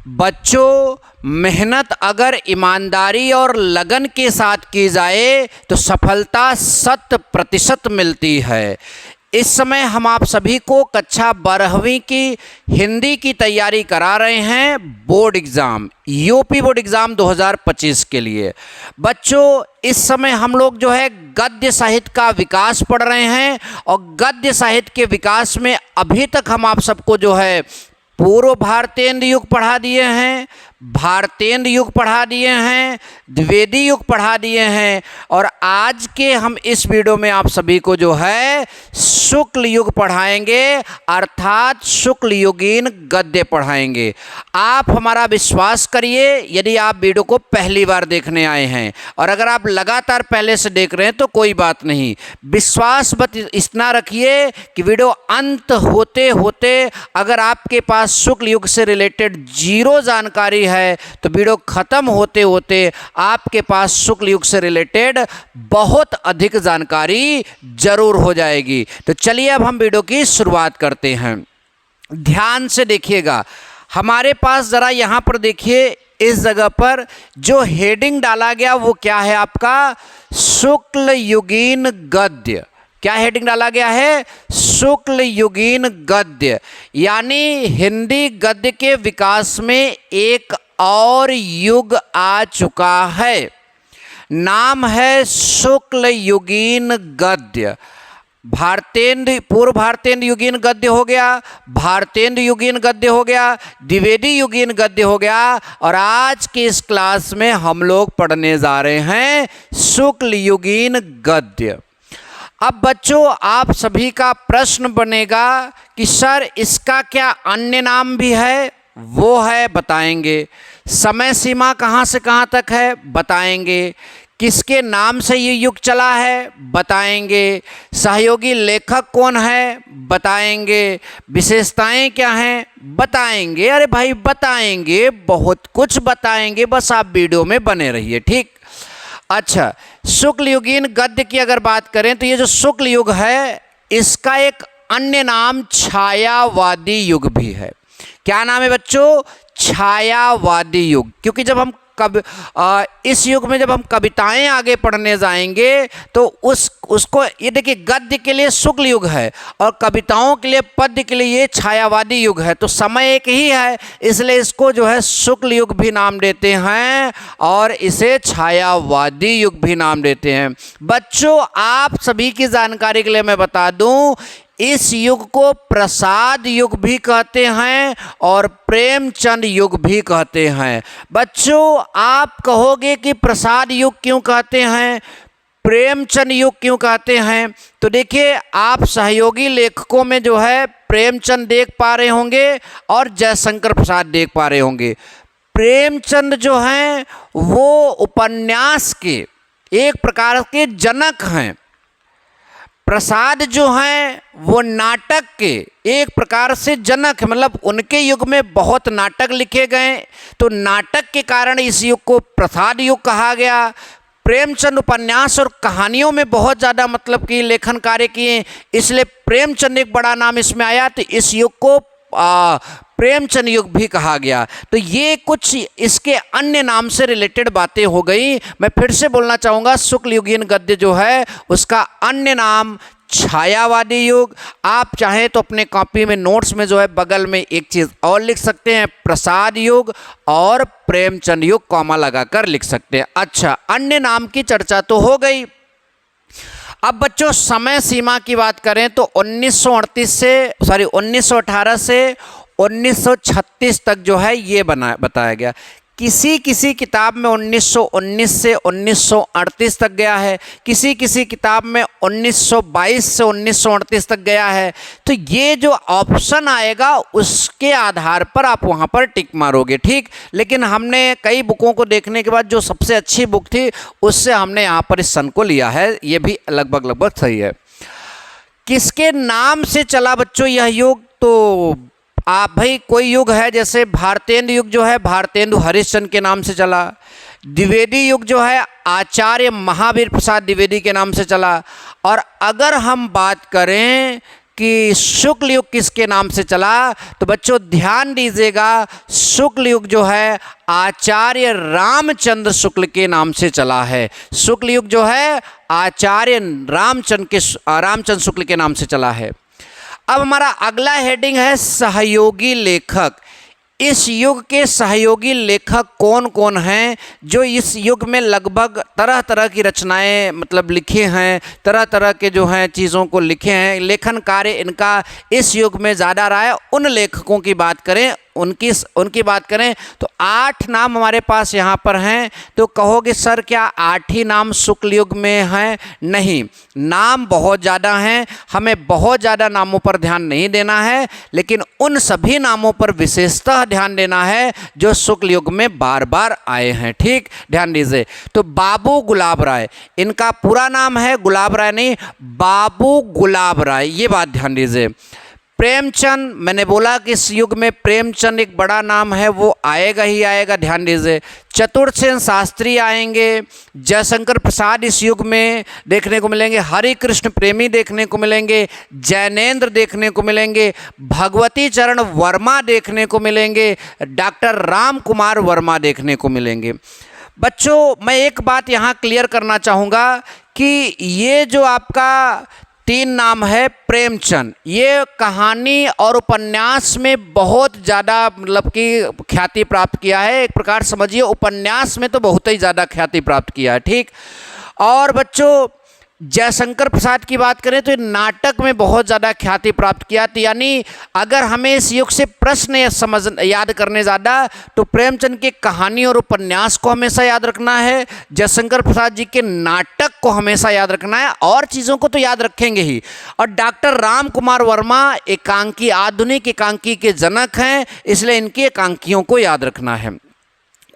बच्चों, मेहनत अगर ईमानदारी और लगन के साथ की जाए तो सफलता 100% मिलती है। इस समय हम आप सभी को कक्षा 12वीं की हिंदी की तैयारी करा रहे हैं board exam, UP board exam 2025 के लिए। बच्चों, इस समय हम लोग जो है गद्य साहित्य का विकास पढ़ रहे हैं और गद्य साहित्य के विकास में अभी तक हम आप सबको जो है पूर्व भारतेंदु युग पढ़ा दिए हैं, भारतेंदु युग पढ़ा दिए हैं, द्विवेदी युग पढ़ा दिए हैं और आज के हम इस वीडियो में आप सभी को जो है शुक्ल युग पढ़ाएंगे, अर्थात शुक्ल युगीन गद्य पढ़ाएंगे। आप हमारा विश्वास करिए, यदि आप वीडियो को पहली बार देखने आए हैं और अगर आप लगातार पहले से देख रहे हैं तो कोई बात नहीं, विश्वास बस इतना रखिए कि वीडियो अंत होते होते अगर आपके पास शुक्ल युग से रिलेटेड जीरो जानकारी है तो वीडियो खत्म होते होते आपके पास शुक्ल युग से रिलेटेड बहुत अधिक जानकारी जरूर हो जाएगी। तो चलिए अब हम वीडियो की शुरुआत करते हैं। ध्यान से देखिएगा, हमारे पास जरा यहां पर देखिए, इस जगह पर जो हेडिंग डाला गया वो क्या है आपका, शुक्ल युगीन गद्य। क्या हेडिंग डाला गया है, शुक्ल युगीन गद्य, यानी हिंदी गद्य के विकास में एक और युग आ चुका है, नाम है शुक्ल युगीन गद्य। भारतेंदु, पूर्व भारतेंदु युगीन गद्य हो गया, भारतेंदु युगीन गद्य हो गया, द्विवेदी युगीन गद्य हो गया और आज की इस क्लास में हम लोग पढ़ने जा रहे हैं शुक्ल युगीन गद्य। अब बच्चों, आप सभी का प्रश्न बनेगा कि सर इसका क्या अन्य नाम भी है, वो है बताएंगे। समय सीमा कहाँ से कहाँ तक है बताएंगे। किसके नाम से ये युग चला है बताएंगे। सहयोगी लेखक कौन है बताएंगे। विशेषताएं क्या हैं बताएंगे। अरे भाई बताएंगे, बहुत कुछ बताएंगे, बस आप वीडियो में बने रहिए, ठीक। अच्छा, शुक्ल युगीन गद्य की अगर बात करें तो ये जो शुक्ल युग है इसका एक अन्य नाम छायावादी युग भी है। क्या नाम है बच्चों, छायावादी युग। क्योंकि जब हम इस युग में जब हम कविताएं आगे पढ़ने जाएंगे तो उसको ये देखिए, गद्य के लिए शुक्ल युग है और कविताओं के लिए, पद्य के लिए ये छायावादी युग है। तो समय एक ही है, इसलिए इसको जो है शुक्ल युग भी नाम देते हैं और इसे छायावादी युग भी नाम देते हैं। बच्चों, आप सभी की जानकारी के लिए मैं बता दूं, इस युग को प्रसाद युग भी कहते हैं और प्रेमचंद युग भी कहते हैं। बच्चों, आप कहोगे कि प्रसाद युग क्यों कहते हैं, प्रेमचंद युग क्यों कहते हैं, तो देखिए आप सहयोगी लेखकों में जो है प्रेमचंद देख पा रहे होंगे और जयशंकर प्रसाद देख पा रहे होंगे। प्रेमचंद जो हैं वो उपन्यास के एक प्रकार के जनक हैं, प्रसाद जो हैं वो नाटक के एक प्रकार से जनक है, मतलब उनके युग में बहुत नाटक लिखे गए तो नाटक के कारण इस युग को प्रसाद युग कहा गया। प्रेमचंद उपन्यास और कहानियों में बहुत ज़्यादा मतलब कि लेखन कार्य किए, इसलिए प्रेमचंद एक बड़ा नाम इसमें आया, तो इस युग को प्रेमचंद युग भी कहा गया। तो ये कुछ इसके अन्य नाम से रिलेटेड बातें हो गई। मैं फिर से बोलना चाहूँगा, शुक्ल युगीन गद्य जो है उसका अन्य नाम छायावादी युग। आप चाहें तो अपने कॉपी में नोट्स में जो है बगल में एक चीज़ और लिख सकते हैं, प्रसाद युग और प्रेमचंद युग कॉमा लगाकर लिख सकते हैं। अच्छा, अन्य नाम की चर्चा तो हो गई। अब बच्चों, समय सीमा की बात करें तो 1918 से 1936 तक जो है ये बताया गया। किसी किसी किताब में 1919 से 1938 तक गया है, किसी किसी किताब में 1922 से 1938 तक गया है। तो ये जो ऑप्शन आएगा उसके आधार पर आप वहाँ पर टिक मारोगे, ठीक। लेकिन हमने कई बुकों को देखने के बाद जो सबसे अच्छी बुक थी उससे हमने यहाँ पर इस सन को लिया है, ये भी लगभग सही है। किसके नाम से चला बच्चों यह युग, तो आप भाई कोई युग है, जैसे भारतेंदु युग जो है भारतेंदु हरिश्चंद्र के नाम से चला, द्विवेदी युग जो है आचार्य महावीर प्रसाद द्विवेदी के नाम से चला, और अगर हम बात करें कि शुक्ल युग किसके नाम से चला, तो बच्चों ध्यान दीजिएगा, शुक्ल युग जो है आचार्य रामचंद्र शुक्ल के नाम से चला है। शुक्ल युग जो है आचार्य रामचंद्र शुक्ल के नाम से चला है। अब हमारा अगला हेडिंग है सहयोगी लेखक। इस युग के सहयोगी लेखक कौन कौन हैं, जो इस युग में लगभग तरह तरह की रचनाएं मतलब लिखे हैं, तरह तरह के जो हैं चीज़ों को लिखे हैं, लेखन कार्य इनका इस युग में ज़्यादा रहा है। उन लेखकों की बात करें, उनकी बात करें तो 8 नाम हमारे पास यहाँ पर हैं। तो कहोगे सर क्या 8 ही नाम शुक्ल युग में हैं? नहीं, नाम बहुत ज़्यादा हैं, हमें बहुत ज़्यादा नामों पर ध्यान नहीं देना है, लेकिन उन सभी नामों पर विशेषतः ध्यान देना है जो शुक्ल युग में बार बार आए हैं। ठीक, ध्यान दीजिए। तो बाबू गुलाब राय, इनका पूरा नाम है गुलाब राय नहीं, बाबू गुलाब राय, ये बात ध्यान दीजिए। प्रेमचंद, मैंने बोला कि इस युग में प्रेमचंद एक बड़ा नाम है, वो आएगा ही आएगा, ध्यान दीजिए। चतुर्सेन शास्त्री आएंगे, जयशंकर प्रसाद इस युग में देखने को मिलेंगे, हरि कृष्ण प्रेमी देखने को मिलेंगे, जैनेन्द्र देखने को मिलेंगे, भगवती चरण वर्मा देखने को मिलेंगे, डॉक्टर राम कुमार वर्मा देखने को मिलेंगे। बच्चों मैं एक बात यहाँ क्लियर करना चाहूँगा कि ये जो आपका 3 नाम है प्रेमचंद, ये कहानी और उपन्यास में बहुत ज़्यादा मतलब कि ख्याति प्राप्त किया है। एक प्रकार समझिए उपन्यास में तो बहुत ही ज़्यादा ख्याति प्राप्त किया है। ठीक, और बच्चों जयशंकर प्रसाद की बात करें तो नाटक में बहुत ज़्यादा ख्याति प्राप्त किया। तो यानी अगर हमें इस युग से प्रश्न याद करने ज़्यादा तो प्रेमचंद की कहानी और उपन्यास को हमेशा याद रखना है, जयशंकर प्रसाद जी के नाटक को हमेशा याद रखना है, और चीज़ों को तो याद रखेंगे ही। और डॉक्टर राम कुमार वर्मा एकांकी, आधुनिक एकांकी के जनक हैं, इसलिए इनकी एकांकियों को याद रखना है।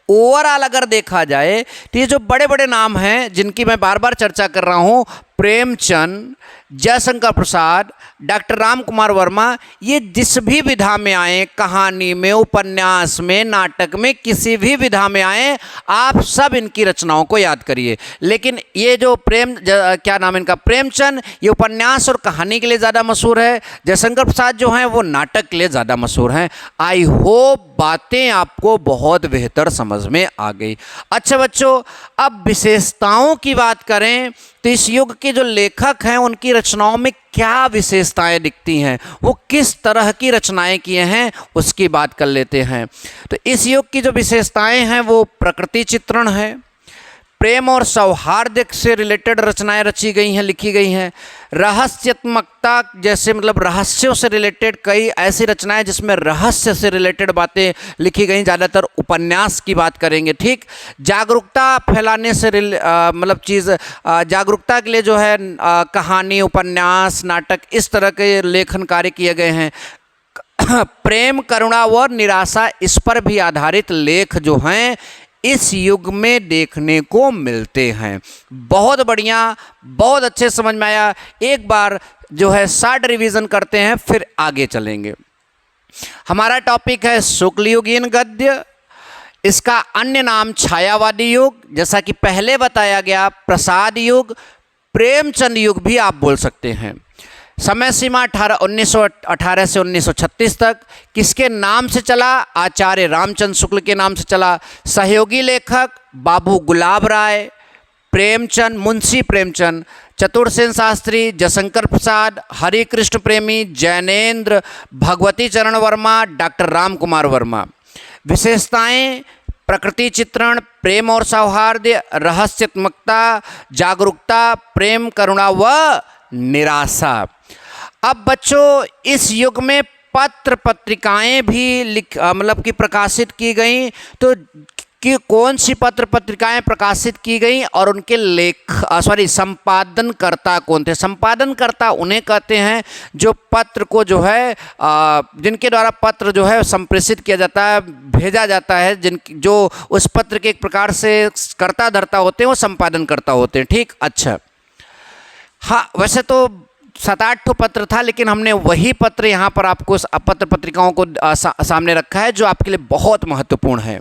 ओवरऑल अगर देखा जाए तो ये जो बड़े बड़े नाम हैं जिनकी मैं बार बार चर्चा कर रहा हूँ, प्रेमचंद, जयशंकर प्रसाद, डॉक्टर राम कुमार वर्मा, ये जिस भी विधा में आए, कहानी में, उपन्यास में, नाटक में, किसी भी विधा में आए, आप सब इनकी रचनाओं को याद करिए। लेकिन ये जो क्या नाम इनका, प्रेमचंद, ये उपन्यास और कहानी के लिए ज़्यादा मशहूर है, जयशंकर प्रसाद जो हैं वो नाटक के लिए ज़्यादा मशहूर हैं। आई होप बातें आपको बहुत बेहतर समझ में आ गई। अच्छा बच्चों, अब विशेषताओं की बात करें तो इस युग के जो लेखक हैं उनकी रचनाओं में क्या विशेषताएं दिखती हैं, वो किस तरह की रचनाएं किए हैं, उसकी बात कर लेते हैं। तो इस युग की जो विशेषताएं हैं वो प्रकृति चित्रण है, प्रेम और सौहार्द से रिलेटेड रचनाएं रची गई हैं, लिखी गई हैं, रहस्यात्मकता जैसे मतलब रहस्यों से रिलेटेड कई ऐसी रचनाएं जिसमें रहस्य से रिलेटेड बातें लिखी गई, ज़्यादातर उपन्यास की बात करेंगे। ठीक, जागरूकता फैलाने से मतलब जागरूकता के लिए जो है कहानी, उपन्यास, नाटक, इस तरह के लेखन कार्य किए गए हैं। प्रेम, करुणा व निराशा, इस पर भी आधारित लेख जो हैं इस युग में देखने को मिलते हैं। बहुत बढ़िया, बहुत अच्छे समझ में आया। एक बार जो है शॉर्ट रिवीजन करते हैं, फिर आगे चलेंगे। हमारा टॉपिक है शुक्ल युगीन गद्य, इसका अन्य नाम छायावादी युग, जैसा कि पहले बताया गया, प्रसाद युग, प्रेमचंद युग भी आप बोल सकते हैं। समय सीमा 1918 से 1936 तक किसके नाम से चला? आचार्य रामचंद्र शुक्ल के नाम से चला। सहयोगी लेखक बाबू गुलाब राय, प्रेमचंद, मुंशी प्रेमचंद, चतुर्सेन शास्त्री, जयशंकर प्रसाद, हरि कृष्ण प्रेमी, जैनेन्द्र, भगवती चरण वर्मा, डॉक्टर राम कुमार वर्मा। विशेषताएं: प्रकृति चित्रण, प्रेम और सौहार्द, रहस्यात्मकता, जागरूकता, प्रेम, करुणा व निराशा। अब बच्चों इस युग में पत्र पत्रिकाएं भी मतलब कि प्रकाशित की गई। तो कि कौन सी पत्र पत्रिकाएं प्रकाशित की गई और उनके संपादनकर्ता कौन थे? संपादनकर्ता उन्हें कहते हैं जो पत्र को जो है जिनके द्वारा पत्र जो है संप्रेषित किया जाता है, भेजा जाता है, जो उस पत्र के एक प्रकार से कर्ता धर्ता होते हैं, वो संपादनकर्ता होते हैं। ठीक, अच्छा, हाँ, वैसे तो 7-8 पत्र था, लेकिन हमने वही पत्र यहाँ पर आपको पत्र पत्रिकाओं को सामने रखा है जो आपके लिए बहुत महत्वपूर्ण है।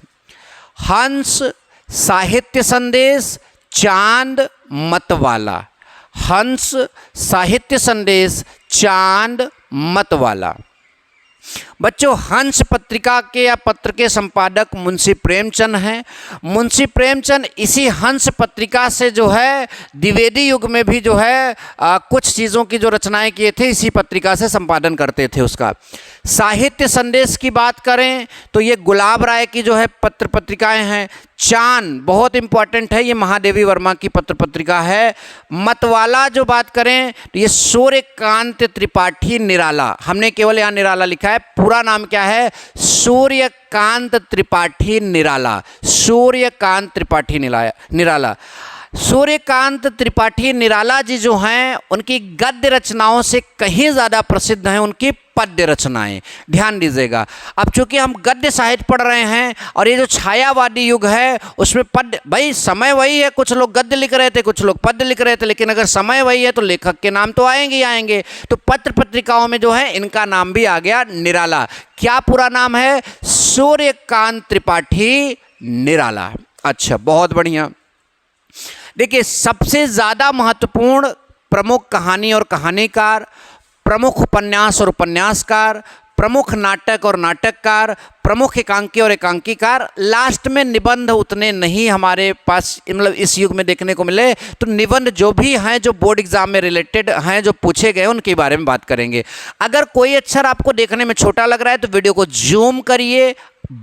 हंस, साहित्य संदेश, चांद, मतवाला। हंस, साहित्य संदेश, चांद, मतवाला। बच्चों, हंस पत्रिका के या पत्र के संपादक मुंशी प्रेमचंद हैं। मुंशी प्रेमचंद इसी हंस पत्रिका से जो है द्विवेदी युग में भी जो है कुछ चीज़ों की जो रचनाएं किए थे इसी पत्रिका से संपादन करते थे उसका। साहित्य संदेश की बात करें तो ये गुलाब राय की जो है पत्र पत्रिकाएं हैं। चांद बहुत इंपॉर्टेंट है, ये महादेवी वर्मा की पत्र पत्रिका है। मतवाला जो बात करें तो ये सूर्यकांत त्रिपाठी निराला, हमने केवल यहाँ निराला लिखा है, पूरा नाम क्या है? सूर्यकांत त्रिपाठी निराला। सूर्यकांत त्रिपाठी निराला। सूर्यकांत त्रिपाठी निराला जी जो हैं उनकी गद्य रचनाओं से कहीं ज़्यादा प्रसिद्ध हैं उनकी पद्य रचनाएं। ध्यान दीजिएगा, अब चूंकि हम गद्य साहित्य पढ़ रहे हैं और ये जो छायावादी युग है उसमें पद्य, भाई समय वही है, कुछ लोग गद्य लिख रहे थे, कुछ लोग पद्य लिख रहे थे, लेकिन अगर समय वही है तो लेखक के नाम तो आएंगे ही आएंगे। तो पत्र पत्रिकाओं में जो है इनका नाम भी आ गया निराला। क्या पूरा नाम है? सूर्यकांत त्रिपाठी निराला। अच्छा, बहुत बढ़िया। देखिए, सबसे ज़्यादा महत्वपूर्ण प्रमुख कहानी और कहानीकार, प्रमुख उपन्यास और उपन्यासकार, प्रमुख नाटक और नाटककार, प्रमुख एकांकी और एकांकीकार, लास्ट में निबंध उतने नहीं हमारे पास मतलब इस युग में देखने को मिले। तो निबंध जो भी हैं जो बोर्ड एग्जाम में रिलेटेड हैं जो पूछे गए उनके बारे में बात करेंगे। अगर कोई अक्षर आपको देखने में छोटा लग रहा है तो वीडियो को जूम करिए,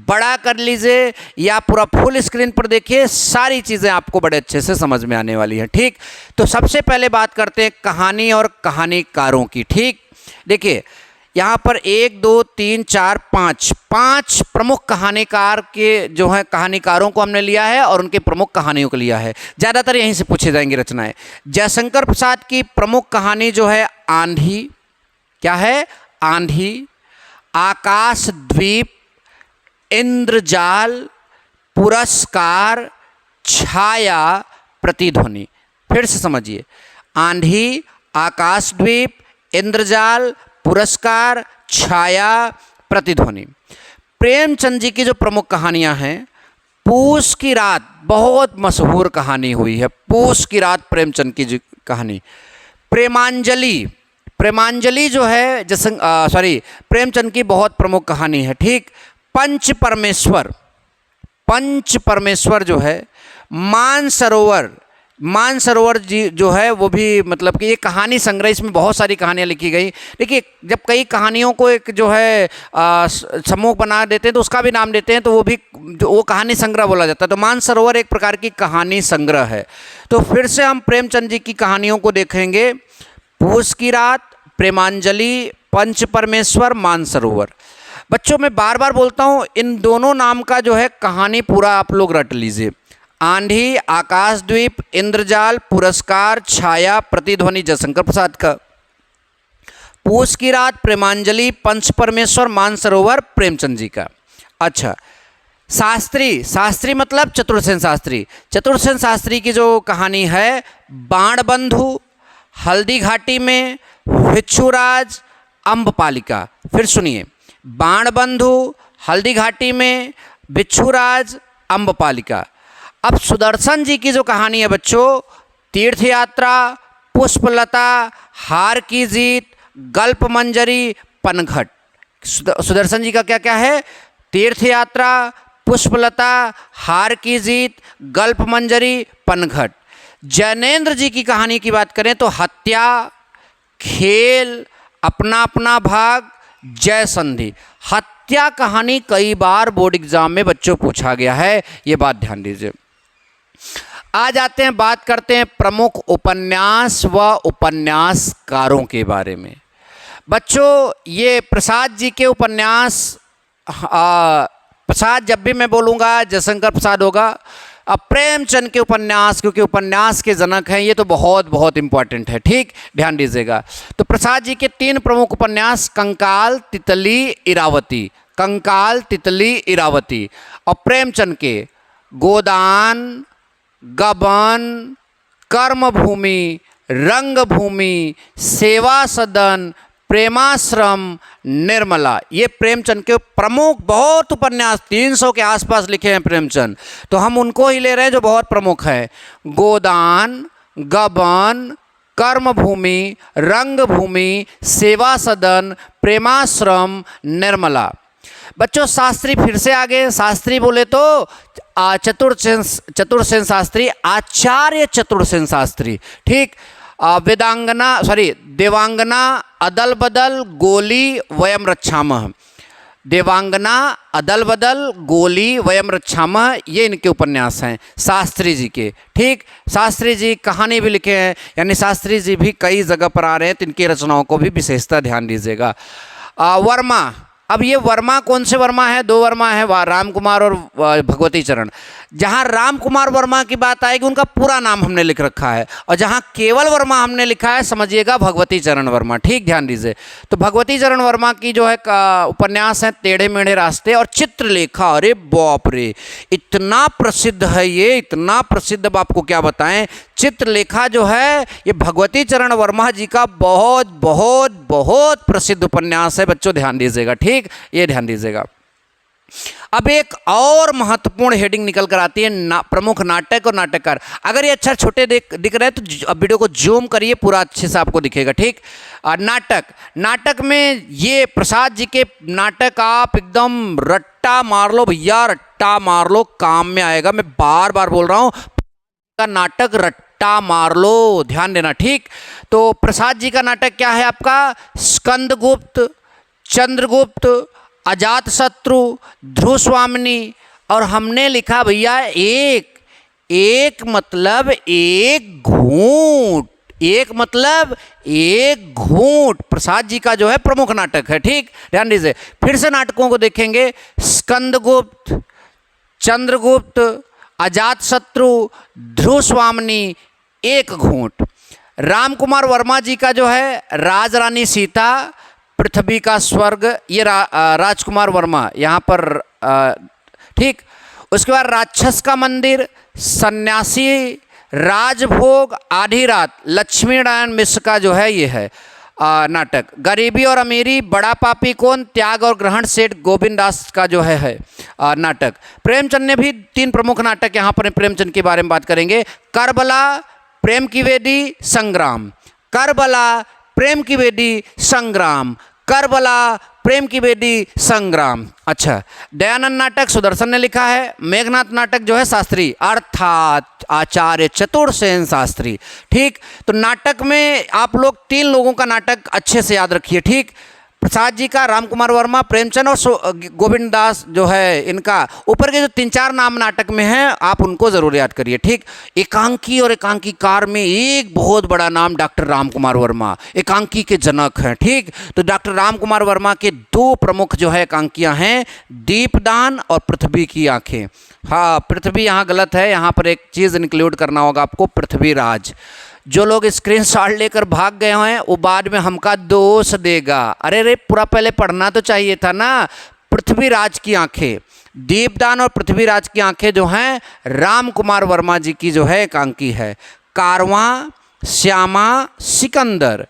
बड़ा कर लीजिए या पूरा फुल स्क्रीन पर देखिए, सारी चीज़ें आपको बड़े अच्छे से समझ में आने वाली हैं। ठीक, तो सबसे पहले बात करते हैं कहानी और कहानीकारों की। ठीक, देखिए यहाँ पर 1 2 3 4 5 प्रमुख कहानीकार के जो हैं कहानीकारों को हमने लिया है और उनके प्रमुख कहानियों को लिया है। ज़्यादातर यहीं से पूछे जाएंगी रचनाएं। जयशंकर प्रसाद की प्रमुख कहानी जो है आंधी। क्या है? आंधी। आकाशद्वीप, इंद्रजाल, पुरस्कार, छाया, प्रतिध्वनि। फिर से समझिए, आंधी, आकाशद्वीप, इंद्रजाल, पुरस्कार, छाया, प्रतिध्वनि। प्रेमचंद जी की जो प्रमुख कहानियां हैं, पूस की रात बहुत मशहूर कहानी हुई है। पूस की रात प्रेमचंद की जो कहानी। प्रेमांजलि, प्रेमांजलि जो है प्रेमचंद की बहुत प्रमुख कहानी है। ठीक, पंच परमेश्वर, पंच परमेश्वर जो है, मानसरोवर, मानसरोवर जी जो है वो भी मतलब कि ये कहानी संग्रह, इसमें बहुत सारी कहानियाँ लिखी गई। देखिए, जब कई कहानियों को एक जो है समूह बना देते हैं तो उसका भी नाम देते हैं, तो वो भी वो कहानी संग्रह बोला जाता है। तो मानसरोवर एक प्रकार की कहानी संग्रह है। तो फिर से हम प्रेमचंद जी की कहानियों को देखेंगे। पूस की रात, प्रेमांजलि, पंच परमेश्वर, मानसरोवर। बच्चों, मैं बार बार बोलता हूँ, इन दोनों नाम का जो है कहानी पूरा आप लोग रट लीजिए। आंधी, आकाशद्वीप, इंद्रजाल, पुरस्कार, छाया, प्रतिध्वनि जयशंकर प्रसाद का। पूस की रात प्रेमांजलि, पंच परमेश्वर, मानसरोवर प्रेमचंद जी का। अच्छा, शास्त्री, शास्त्री मतलब चतुर्सेन शास्त्री। चतुर्सेन शास्त्री की जो कहानी है, बाणबंधु, हल्दी घाटी में, भिक्षुराज, अम्बपालिका। फिर सुनिए, बाणबंधु, हल्दी घाटी में, भिक्षुराज, अम्बपालिका। अब सुदर्शन जी की जो कहानी है बच्चों, तीर्थ यात्रा, पुष्पलता, हार की जीत, गल्प मंजरी, पनघट। सुदर्शन जी का क्या क्या है? तीर्थ यात्रा, पुष्पलता, हार की जीत, गल्प मंजरी, पनघट। जैनेन्द्र जी की कहानी की बात करें तो हत्या, खेल, अपना अपना भाग, जय संधि। हत्या कहानी कई बार बोर्ड एग्जाम में बच्चों पूछा गया है, ये बात ध्यान दीजिए। आ जाते हैं, बात करते हैं प्रमुख उपन्यास व उपन्यासकारों के बारे में। बच्चों, ये प्रसाद जी के उपन्यास, प्रसाद जब भी मैं बोलूँगा जयशंकर प्रसाद होगा। अब प्रेमचंद के उपन्यास, क्योंकि उपन्यास के जनक हैं, ये तो बहुत बहुत इंपॉर्टेंट है। ठीक, ध्यान दीजिएगा। तो प्रसाद जी के 3 प्रमुख उपन्यास, कंकाल, तितली, इरावती। कंकाल, तितली, इरावती। और प्रेमचंद के गोदान, गबन, कर्मभूमि, रंगभूमि, सेवा सदन, प्रेमाश्रम, निर्मला। ये प्रेमचंद के प्रमुख बहुत उपन्यास 300 के आसपास लिखे हैं प्रेमचंद। तो हम उनको ही ले रहे हैं जो बहुत प्रमुख है। गोदान, गबन, कर्मभूमि, रंगभूमि, सेवा सदन, प्रेमाश्रम, निर्मला। बच्चों शास्त्री फिर से आगे, शास्त्री बोले तो चतुर्सेन शास्त्री, आचार्य चतुर्सेन शास्त्री, ठीक। देवांगना, अदल बदल, गोली, वयम रक्षामः। देवांगना, अदल बदल, गोली, वयम रक्षामः, ये इनके उपन्यास हैं शास्त्री जी के, ठीक। शास्त्री जी कहानी भी लिखे हैं, यानी शास्त्री जी भी कई जगह पर आ रहे हैं, तो इनकी रचनाओं को भी विशेषता ध्यान दीजिएगा। वर्मा, अब ये वर्मा कौन से वर्मा है? दो वर्मा है, राम कुमार और भगवती चरण। जहाँ राम कुमार वर्मा की बात आएगी उनका पूरा नाम हमने लिख रखा है, और जहाँ केवल वर्मा हमने लिखा है समझिएगा भगवती चरण वर्मा, ठीक, ध्यान दीजिए। तो भगवती चरण वर्मा की जो है उपन्यास है टेढ़े मेढ़े रास्ते और चित्रलेखा। अरे बाप रे, इतना प्रसिद्ध है ये, इतना प्रसिद्ध, अब आपको क्या बताएं। चित्रलेखा जो है ये भगवती चरण वर्मा जी का बहुत बहुत बहुत प्रसिद्ध उपन्यास है बच्चों, ध्यान दीजिएगा, ठीक, ये ध्यान दीजिएगा। अब एक और महत्वपूर्ण हेडिंग निकल कर आती है, प्रमुख नाटक और नाटककार। अगर ये अक्षर छोटे दिख रहे हैं तो अब वीडियो को जूम करिए, पूरा अच्छे से आपको दिखेगा, ठीक। नाटक में ये प्रसाद जी के नाटक आप एकदम रट्टा मार लो भैया, रट्टा मार लो, काम में आएगा। मैं बार बार बोल रहा हूँ, का नाटक रट्टा मार लो, ध्यान देना, ठीक। तो प्रसाद जी का नाटक क्या है आपका? स्कंदगुप्त, चंद्रगुप्त, अजातशत्रु, ध्रुव स्वामिनी, और हमने लिखा भैया एक मतलब एक घूंट, एक मतलब एक घूंट। प्रसाद जी का जो है प्रमुख नाटक है, ठीक, ध्यान दीजिए। फिर से नाटकों को देखेंगे, स्कंदगुप्त, चंद्रगुप्त, अजातशत्रु, ध्रुव स्वामिनी, एक घूंट। राम कुमार वर्मा जी का जो है राज रानी सीता, पृथ्वी का स्वर्ग, ये राजकुमार वर्मा यहाँ पर, ठीक। उसके बाद राक्षस का मंदिर, सन्यासी, राजभोग, आधी रात, लक्ष्मी नारायण मिश्र का जो है ये है नाटक। गरीबी और अमीरी, बड़ा पापी कौन, त्याग और ग्रहण, सेठ गोविंद दास का जो है नाटक। प्रेमचंद ने भी 3 प्रमुख नाटक यहाँ पर प्रेमचंद के बारे में बात करेंगे। करबला, प्रेम की वेदी, संग्राम। करबला, प्रेम की वेदी, संग्राम। करबला, प्रेम की वेदी, संग्राम। अच्छा, दयानंद नाटक सुदर्शन ने लिखा है। मेघनाथ नाटक जो है शास्त्री, अर्थात आचार्य चतुर्सेन शास्त्री, ठीक। तो नाटक में आप लोग 3 लोगों का नाटक अच्छे से याद रखिए, ठीक। प्रसाद जी का, राम कुमार वर्मा, प्रेमचंद और गोविंद दास जो है इनका। ऊपर के जो 3-4 नाम नाटक में हैं आप उनको जरूर याद करिए, ठीक। एकांकी और एकांकीकार में एक बहुत बड़ा नाम डॉक्टर राम कुमार वर्मा, एकांकी के जनक हैं, ठीक। तो डॉक्टर राम कुमार वर्मा के 2 प्रमुख जो है एकांकियां हैं, दीपदान और पृथ्वी की आंखें। हाँ, पृथ्वी यहाँ गलत है, यहाँ पर एक चीज़ इंक्लूड करना होगा आपको, पृथ्वीराज। जो लोग स्क्रीनशॉट लेकर भाग गए हैं वो बाद में हमका दोष देगा। अरे रे, पूरा पहले पढ़ना तो चाहिए था ना। पृथ्वीराज की आंखें, दीपदान और पृथ्वीराज की आंखें जो हैं राम कुमार वर्मा जी की जो है एकांकी है। कारवां, श्यामा, सिकंदर।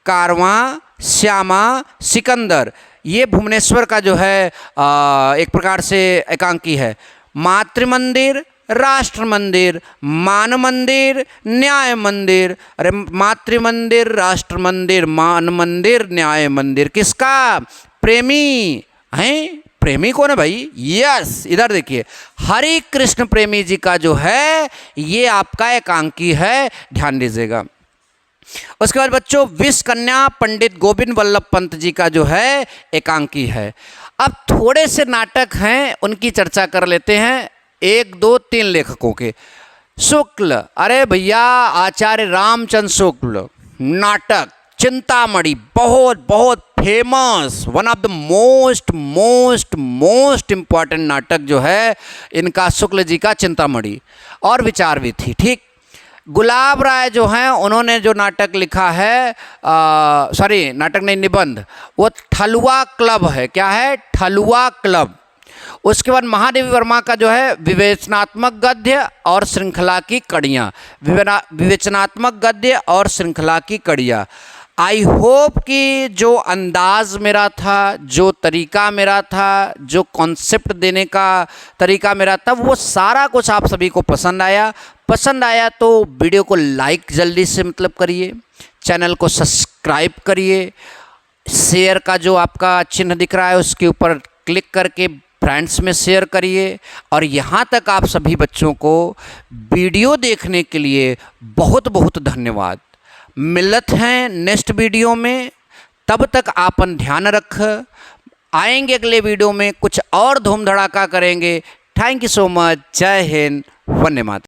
कारवां, श्यामा, सिकंदर, ये भुवनेश्वर का जो है एक प्रकार से एकांकी है। मातृ मंदिर, राष्ट्र मंदिर, मान मंदिर, न्याय मंदिर। अरे, मातृ मंदिर, राष्ट्र मंदिर, मान मंदिर, न्याय मंदिर, किसका? प्रेमी हैं। प्रेमी कौन है भाई? यस, इधर देखिए, हरि कृष्ण प्रेमी जी का जो है ये आपका एकांकी है, ध्यान दीजिएगा। उसके बाद बच्चों, विष कन्या पंडित गोविंद वल्लभ पंत जी का जो है एकांकी है। अब थोड़े से नाटक हैं उनकी चर्चा कर लेते हैं, 1, 2, 3 लेखकों के। शुक्ल, अरे भैया आचार्य रामचंद्र शुक्ल, नाटक चिंतामणि, बहुत बहुत famous, one of the most important नाटक जो है इनका शुक्ल जी का चिंतामणि, और विचार भी थी, ठीक। गुलाब राय जो हैं उन्होंने जो नाटक लिखा है, नाटक नहीं, निबंध, वो ठलुआ क्लब है। क्या है? ठलुआ क्लब। उसके बाद महादेवी वर्मा का जो है विवेचनात्मक गद्य और श्रृंखला की कड़ियाँ, विवेचनात्मक गद्य और श्रृंखला की कड़ियाँ। आई होप कि जो अंदाज़ मेरा था, जो तरीका मेरा था, जो कॉन्सेप्ट देने का तरीका मेरा था, वो सारा कुछ आप सभी को पसंद आया। पसंद आया तो वीडियो को लाइक जल्दी से मतलब करिए, चैनल को सब्सक्राइब करिए, शेयर का जो आपका चिन्ह दिख रहा है उसके ऊपर क्लिक करके फ्रेंड्स में शेयर करिए। और यहाँ तक आप सभी बच्चों को वीडियो देखने के लिए बहुत बहुत धन्यवाद। मिलत हैं नेक्स्ट वीडियो में, तब तक आपन ध्यान रख। आएंगे अगले वीडियो में कुछ और धूम धड़ाका करेंगे। Thank you so much. जय हिंद, वंदे मातरम।